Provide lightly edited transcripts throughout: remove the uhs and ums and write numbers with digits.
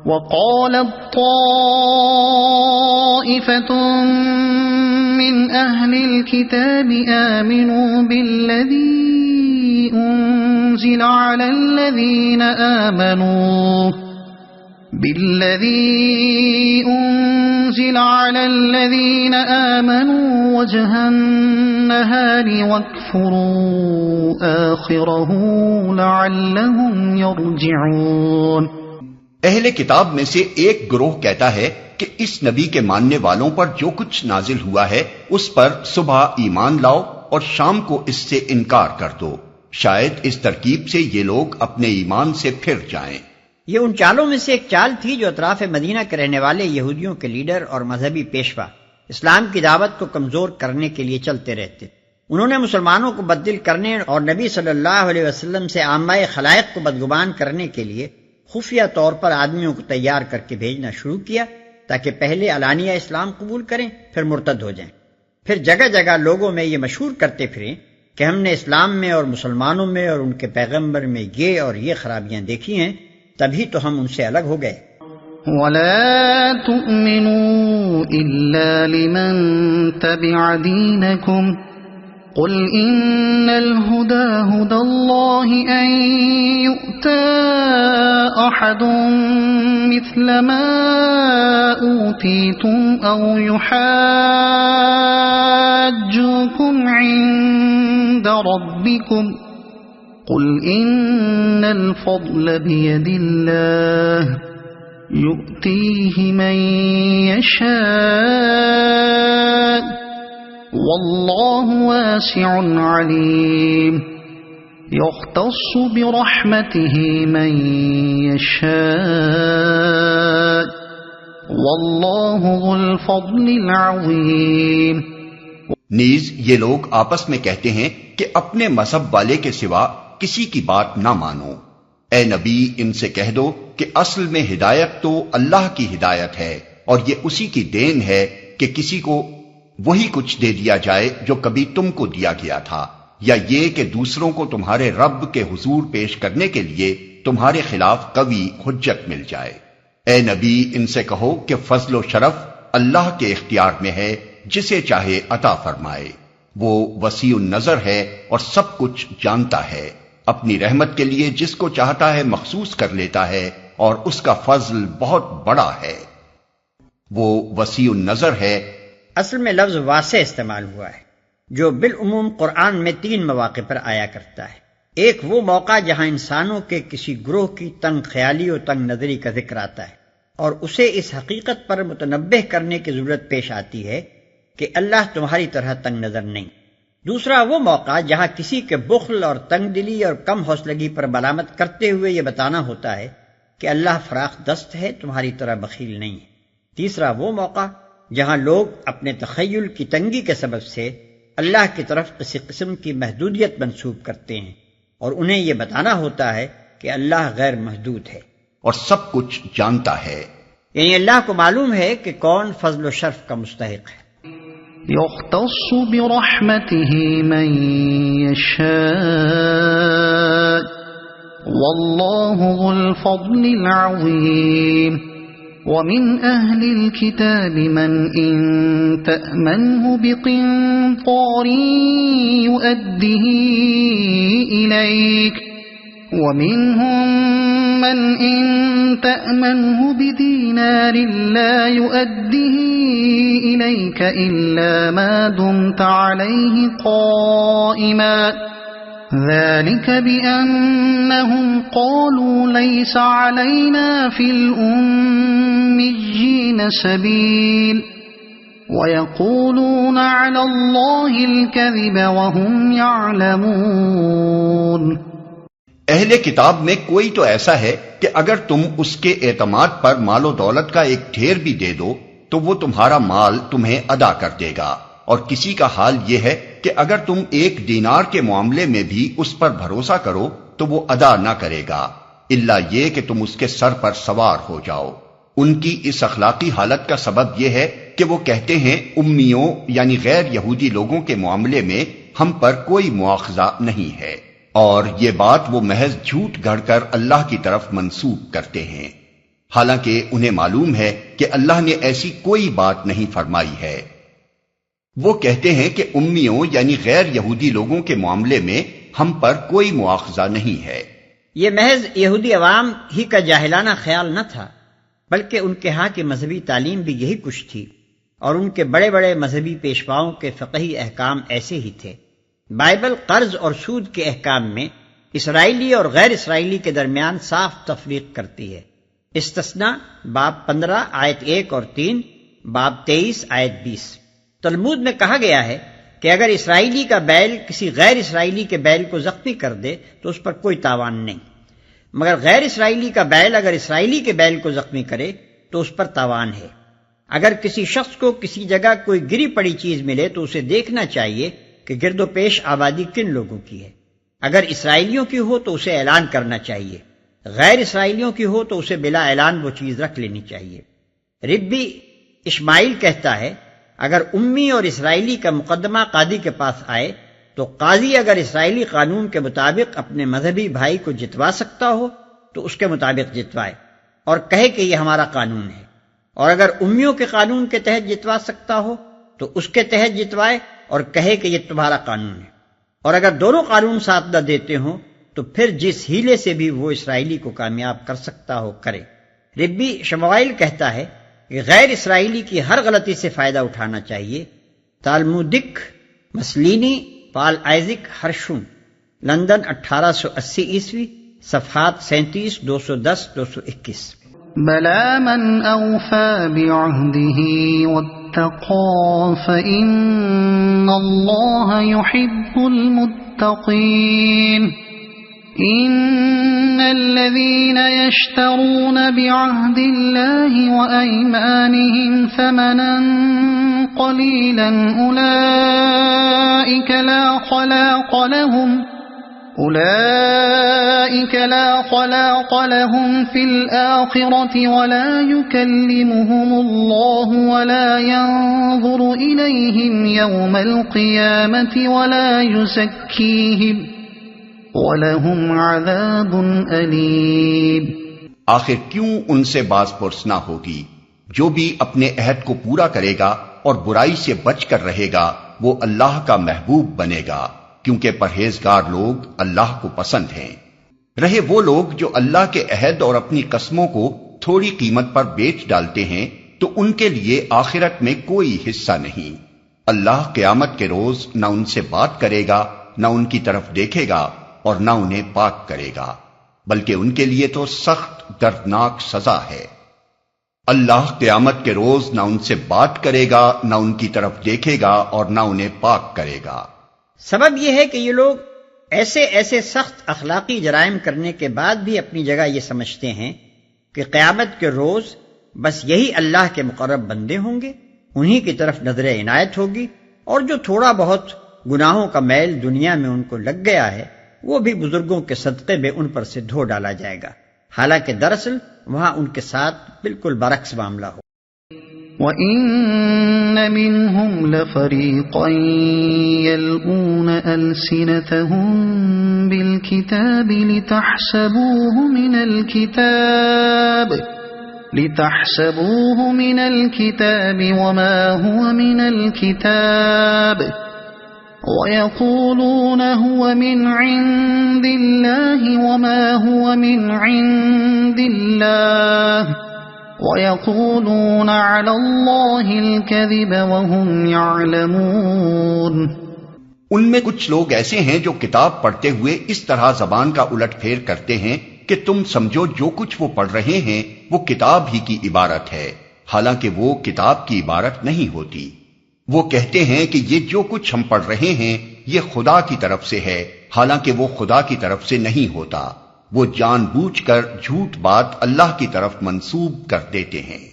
وقالت طائفة من أهل الكتاب آمنوا بالذي أنزل على الذين آمنوا وجه النهار واكفروا آخره لعلهم يرجعون۔ اہل کتاب میں سے ایک گروہ کہتا ہے کہ اس نبی کے ماننے والوں پر جو کچھ نازل ہوا ہے اس پر صبح ایمان لاؤ اور شام کو اس سے انکار کر دو، شاید اس ترکیب سے یہ لوگ اپنے ایمان سے پھر جائیں۔ یہ ان چالوں میں سے ایک چال تھی جو اطراف مدینہ کے رہنے والے یہودیوں کے لیڈر اور مذہبی پیشوا اسلام کی دعوت کو کمزور کرنے کے لیے چلتے رہتے۔ انہوں نے مسلمانوں کو بددل کرنے اور نبی صلی اللہ علیہ وسلم سے عامہ خلائق کو بدگمان کرنے کے لیے خفیہ طور پر آدمیوں کو تیار کر کے بھیجنا شروع کیا تاکہ پہلے علانیہ اسلام قبول کریں پھر مرتد ہو جائیں، پھر جگہ جگہ لوگوں میں یہ مشہور کرتے پھریں کہ ہم نے اسلام میں اور مسلمانوں میں اور ان کے پیغمبر میں یہ اور یہ خرابیاں دیکھی ہیں، تبھی تو ہم ان سے الگ ہو گئے۔ وَلَا تُؤْمِنُوا إِلَّا لِمَن تَبِعَ دِينَكُمْ قُلْ إِنَّ الْهُدَى هُدَى اللَّهِ أَن يُؤْتَى أَحَدٌ مِثْلَ مَا أُوتِيتُمْ أَوْ يُحَاجُّوكُمْ عِندَ رَبِّكُمْ قُلْ إِنَّ الْفَضْلَ بِيَدِ اللَّهِ يُؤْتِيهِ مَن يَشَاءُ وَاللَّهُ وَاسِعٌ عَلِيمٌ يَخْتَصُّ بِرَحْمَتِهِ مَن يَشَاءُ وَاللَّهُ ذُو الْفَضْلِ الْعَظِيمِ۔ نیز یہ لوگ آپس میں کہتے ہیں کہ اپنے مذہب والے کے سوا کسی کی بات نہ مانو۔ اے نبی ان سے کہہ دو کہ اصل میں ہدایت تو اللہ کی ہدایت ہے اور یہ اسی کی دین ہے کہ کسی کو وہی کچھ دے دیا جائے جو کبھی تم کو دیا گیا تھا، یا یہ کہ دوسروں کو تمہارے رب کے حضور پیش کرنے کے لیے تمہارے خلاف قوی حجت مل جائے۔ اے نبی ان سے کہو کہ فضل و شرف اللہ کے اختیار میں ہے، جسے چاہے عطا فرمائے، وہ وسیع النظر ہے اور سب کچھ جانتا ہے، اپنی رحمت کے لیے جس کو چاہتا ہے مخصوص کر لیتا ہے اور اس کا فضل بہت بڑا ہے، وہ وسیع النظر ہے۔ اصل میں لفظ واسع استعمال ہوا ہے جو بالعموم قرآن میں 3 مواقع پر آیا کرتا ہے۔ ایک وہ موقع جہاں انسانوں کے کسی گروہ کی تنگ خیالی و تنگ نظری کا ذکر آتا ہے اور اسے اس حقیقت پر متنبہ کرنے کی ضرورت پیش آتی ہے کہ اللہ تمہاری طرح تنگ نظر نہیں۔ دوسرا وہ موقع جہاں کسی کے بخل اور تنگ دلی اور کم حوصلگی پر ملامت کرتے ہوئے یہ بتانا ہوتا ہے کہ اللہ فراخ دست ہے، تمہاری طرح بخیل نہیں ہے۔ تیسرا وہ موقع جہاں لوگ اپنے تخیل کی تنگی کے سبب سے اللہ کی طرف کسی قسم کی محدودیت منسوب کرتے ہیں اور انہیں یہ بتانا ہوتا ہے کہ اللہ غیر محدود ہے اور سب کچھ جانتا ہے، یعنی اللہ کو معلوم ہے کہ کون فضل و شرف کا مستحق ہے۔ يختص برحمته من يشاء والله ذو الفضل العظيم ومن أهل الكتاب من إن تأمنه بقنطار يؤده إليك ومنهم من إن تأمنه بدينار لا يؤده إليك إلا ما دمت عليه قائما ذلك بأنهم قالوا ليس علينا في الأميين سبيل ويقولون على الله الكذب وهم يعلمون۔ اہل کتاب میں کوئی تو ایسا ہے کہ اگر تم اس کے اعتماد پر مال و دولت کا ایک ڈھیر بھی دے دو تو وہ تمہارا مال تمہیں ادا کر دے گا، اور کسی کا حال یہ ہے کہ اگر تم 1 دینار کے معاملے میں بھی اس پر بھروسہ کرو تو وہ ادا نہ کرے گا، الا یہ کہ تم اس کے سر پر سوار ہو جاؤ۔ ان کی اس اخلاقی حالت کا سبب یہ ہے کہ وہ کہتے ہیں امیوں یعنی غیر یہودی لوگوں کے معاملے میں ہم پر کوئی مواخذہ نہیں ہے، اور یہ بات وہ محض جھوٹ گھڑ کر اللہ کی طرف منسوب کرتے ہیں۔ حالانکہ انہیں معلوم ہے کہ اللہ نے ایسی کوئی بات نہیں فرمائی ہے۔ وہ کہتے ہیں کہ امیوں یعنی غیر یہودی لوگوں کے معاملے میں ہم پر کوئی مواخذہ نہیں ہے۔ یہ محض یہودی عوام ہی کا جاہلانہ خیال نہ تھا، بلکہ ان کے ہاں کی مذہبی تعلیم بھی یہی کچھ تھی، اور ان کے بڑے بڑے مذہبی پیشواؤں کے فقہی احکام ایسے ہی تھے۔ بائبل قرض اور سود کے احکام میں اسرائیلی اور غیر اسرائیلی کے درمیان صاف تفریق کرتی ہے۔ استثناء باب 15 آیت 1 اور 3، باب 23 آیت 20۔ تلمود میں کہا گیا ہے کہ اگر اسرائیلی کا بیل کسی غیر اسرائیلی کے بیل کو زخمی کر دے تو اس پر کوئی تاوان نہیں، مگر غیر اسرائیلی کا بیل اگر اسرائیلی کے بیل کو زخمی کرے تو اس پر تاوان ہے۔ اگر کسی شخص کو کسی جگہ کوئی گری پڑی چیز ملے تو اسے دیکھنا چاہیے کہ گرد و پیش آبادی کن لوگوں کی ہے۔ اگر اسرائیلیوں کی ہو تو اسے اعلان کرنا چاہیے، غیر اسرائیلیوں کی ہو تو اسے بلا اعلان وہ چیز رکھ لینی چاہیے۔ ربی اشماعیل کہتا ہے اگر امی اور اسرائیلی کا مقدمہ قاضی کے پاس آئے تو قاضی اگر اسرائیلی قانون کے مطابق اپنے مذہبی بھائی کو جتوا سکتا ہو تو اس کے مطابق جتوائے اور کہے کہ یہ ہمارا قانون ہے، اور اگر امیوں کے قانون کے تحت جتوا سکتا ہو تو اس کے تحت جتوائے اور کہے کہ یہ تمہارا قانون ہے، اور اگر دونوں قانون ساتھ نہ دیتے ہوں تو پھر جس ہیلے سے بھی وہ اسرائیلی کو کامیاب کر سکتا ہو کرے۔ ربی شموائل کہتا ہے کہ غیر اسرائیلی کی ہر غلطی سے فائدہ اٹھانا چاہیے۔ تالمودک مسلینی پال آئزک ہرشون، لندن 1880 عیسوی، صفحات 37 210 221۔ بلى من أوفى بعهده واتقى فإن الله يحب المتقين إن الذين يشترون بعهد الله وأيمانهم ثمنا قليلا أولئك لا خلاق لهم في الآخرة ولا يكلمهم الله ولا ينظر إليهم يوم القيامة ولا يزكيهم وَلَهُمْ عَذَابٌ أَلِيمٌ۔ آخر کیوں ان سے باز پرس نہ ہوگی؟ جو بھی اپنے عہد کو پورا کرے گا اور برائی سے بچ کر رہے گا وہ اللہ کا محبوب بنے گا، کیونکہ پرہیزگار لوگ اللہ کو پسند ہیں۔ رہے وہ لوگ جو اللہ کے عہد اور اپنی قسموں کو تھوڑی قیمت پر بیچ ڈالتے ہیں تو ان کے لیے آخرت میں کوئی حصہ نہیں۔ اللہ قیامت کے روز نہ ان سے بات کرے گا، نہ ان کی طرف دیکھے گا اور نہ انہیں پاک کرے گا، بلکہ ان کے لیے تو سخت دردناک سزا ہے۔ اللہ قیامت کے روز نہ ان سے بات کرے گا، نہ ان کی طرف دیکھے گا اور نہ انہیں پاک کرے گا۔ سبب یہ ہے کہ یہ لوگ ایسے سخت اخلاقی جرائم کرنے کے بعد بھی اپنی جگہ یہ سمجھتے ہیں کہ قیامت کے روز بس یہی اللہ کے مقرب بندے ہوں گے، انہی کی طرف نظر عنایت ہوگی، اور جو تھوڑا بہت گناہوں کا میل دنیا میں ان کو لگ گیا ہے وہ بھی بزرگوں کے صدقے میں ان پر سے دھو ڈالا جائے گا، حالانکہ دراصل وہاں ان کے ساتھ بالکل برعکس معاملہ ہو۔ وَإِنَّ مِنْهُمْ لَفَرِيقًا يَلْوُونَ أَلْسِنَتَهُمْ بِالْكِتَابِ لِتَحْسَبُوهُ مِنَ الْكِتَابِ وَمَا هُوَ مِنَ الْكِتَابِ وَيَقُولُونَ هُوَ مِنْ عِنْدِ اللَّهِ وَمَا هُوَ مِنْ عِنْدِ اللَّهِ وَيَقُولُونَ عَلَى اللَّهِ الْكَذِبَ وَهُمْ يَعْلَمُونَ۔ ان میں کچھ لوگ ایسے ہیں جو کتاب پڑھتے ہوئے اس طرح زبان کا الٹ پھیر کرتے ہیں کہ تم سمجھو جو کچھ وہ پڑھ رہے ہیں وہ کتاب ہی کی عبارت ہے، حالانکہ وہ کتاب کی عبارت نہیں ہوتی۔ وہ کہتے ہیں کہ یہ جو کچھ ہم پڑھ رہے ہیں یہ خدا کی طرف سے ہے، حالانکہ وہ خدا کی طرف سے نہیں ہوتا۔ وہ جان بوجھ کر جھوٹ بات اللہ کی طرف منسوب کر دیتے ہیں،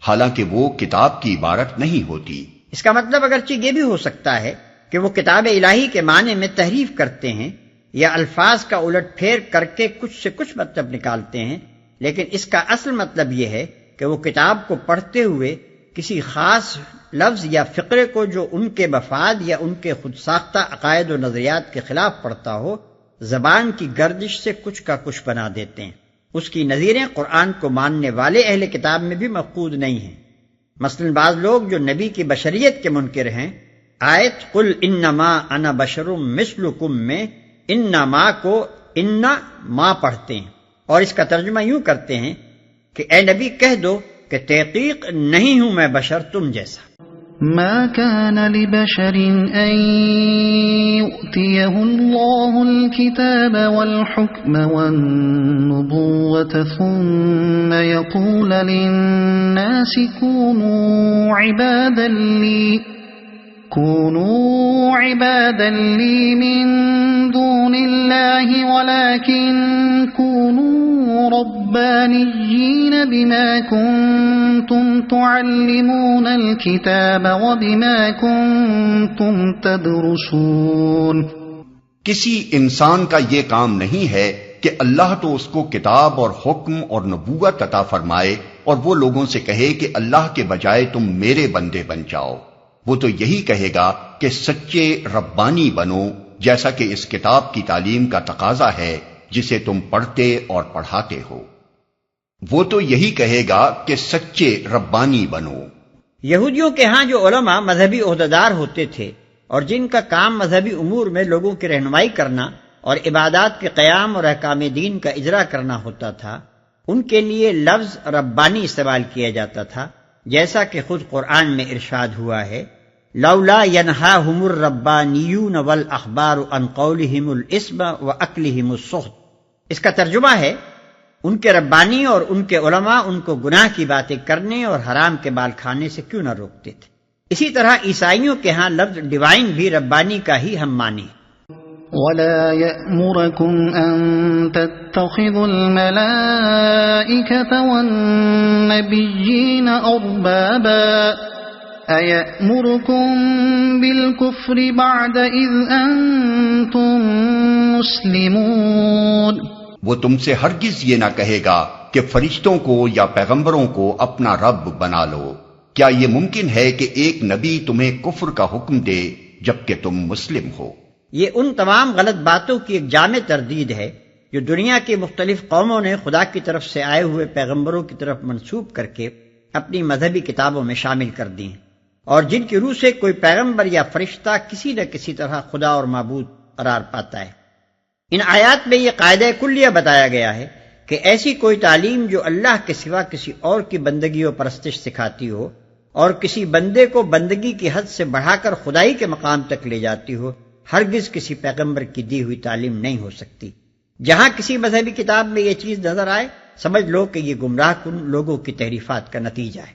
حالانکہ وہ کتاب کی عبارت نہیں ہوتی۔ اس کا مطلب اگرچہ یہ بھی ہو سکتا ہے کہ وہ کتاب الہی کے معنی میں تحریف کرتے ہیں یا الفاظ کا الٹ پھیر کر کے کچھ سے کچھ مطلب نکالتے ہیں، لیکن اس کا اصل مطلب یہ ہے کہ وہ کتاب کو پڑھتے ہوئے کسی خاص لفظ یا فقرے کو جو ان کے مفاد یا ان کے خود ساختہ عقائد و نظریات کے خلاف پڑھتا ہو، زبان کی گردش سے کچھ کا کچھ بنا دیتے ہیں۔ اس کی نظیریں قرآن کو ماننے والے اہل کتاب میں بھی مفقود نہیں ہیں۔ مثلا بعض لوگ جو نبی کی بشریت کے منکر ہیں، آیت قل انما انا بشر مثلکم میں انما کو انا ما پڑھتے ہیں اور اس کا ترجمہ یوں کرتے ہیں کہ اے نبی کہہ دو کہ تحقیق نہیں ہوں میں بشر تم جیسا۔ ما كان لبشر أن يؤتيه الله الكتاب والحكم والنبوة ثم يقول للناس كونوا عبادا لي من دون الله ولكن كونوا ربانيين بما كنتم تعلمون الكتاب وبما كنتم تدرسون۔ کسی انسان کا یہ کام نہیں ہے کہ اللہ تو اس کو کتاب اور حکم اور نبوت عطا فرمائے اور وہ لوگوں سے کہے کہ اللہ کے بجائے تم میرے بندے بن جاؤ۔ وہ تو یہی کہے گا کہ سچے ربانی بنو، جیسا کہ اس کتاب کی تعلیم کا تقاضا ہے جسے تم پڑھتے اور پڑھاتے ہو۔ وہ تو یہی کہے گا کہ سچے ربانی بنو۔ یہودیوں کے ہاں جو علماء مذہبی عہدیدار ہوتے تھے اور جن کا کام مذہبی امور میں لوگوں کی رہنمائی کرنا اور عبادات کے قیام اور احکام دین کا اجرا کرنا ہوتا تھا، ان کے لیے لفظ ربانی استعمال کیا جاتا تھا، جیسا کہ خود قرآن میں ارشاد ہوا ہے لولا ینہاہم الربانیون والاحبار عن قولہم الاسم واکلہم السحت۔ اس کا ترجمہ ہے ان کے ربانی اور ان کے علماء ان کو گناہ کی باتیں کرنے اور حرام کے بال کھانے سے کیوں نہ روکتے تھے۔ اسی طرح عیسائیوں کے ہاں لفظ ڈیوائن بھی ربانی کا ہی ہم معنی ہے۔ ولا يأمركم أن تتخذوا الملائكة والنبيين أربابا أيأمركم بالكفر بعد إذ أنتم مسلمون۔ وہ تم سے ہرگز یہ نہ کہے گا کہ فرشتوں کو یا پیغمبروں کو اپنا رب بنا لو۔ کیا یہ ممکن ہے کہ ایک نبی تمہیں کفر کا حکم دے جبکہ تم مسلم ہو؟ یہ ان تمام غلط باتوں کی ایک جامع تردید ہے جو دنیا کی مختلف قوموں نے خدا کی طرف سے آئے ہوئے پیغمبروں کی طرف منسوب کر کے اپنی مذہبی کتابوں میں شامل کر دی ہیں، اور جن کی روح سے کوئی پیغمبر یا فرشتہ کسی نہ کسی طرح خدا اور معبود قرار پاتا ہے۔ ان آیات میں یہ قاعدہ کلیہ بتایا گیا ہے کہ ایسی کوئی تعلیم جو اللہ کے سوا کسی اور کی بندگی و پرستش سکھاتی ہو اور کسی بندے کو بندگی کی حد سے بڑھا کر خدائی کے مقام تک لے جاتی ہو، ہرگز کسی پیغمبر کی دی ہوئی تعلیم نہیں ہو سکتی۔ جہاں کسی مذہبی کتاب میں یہ چیز نظر آئے، سمجھ لو کہ یہ گمراہ کن لوگوں کی تحریفات کا نتیجہ ہے۔